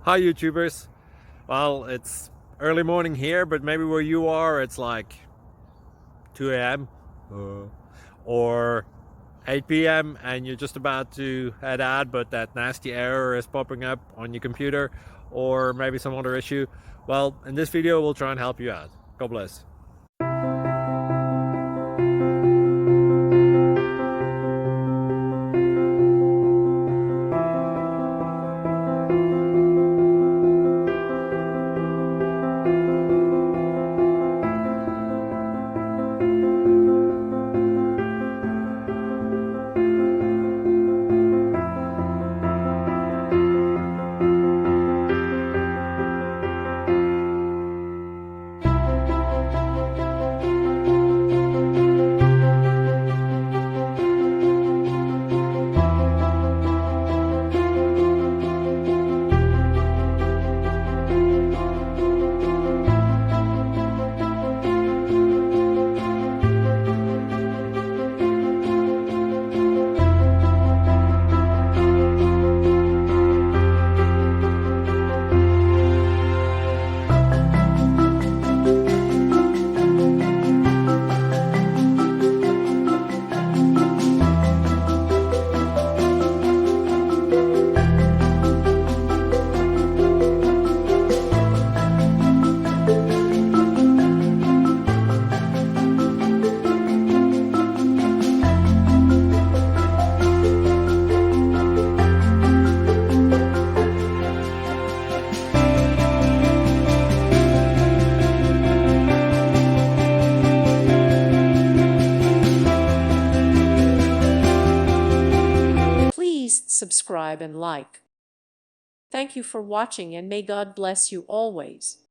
Hi YouTubers. Well, it's early morning here, but maybe where you are it's like 2 a.m. Or 8 p.m. and you're just about to head out, but that nasty error is popping up on your computer, or maybe some other issue. Well, in this video we'll try and help you out. God bless. Please subscribe and like. Thank you for watching, and may God bless you always.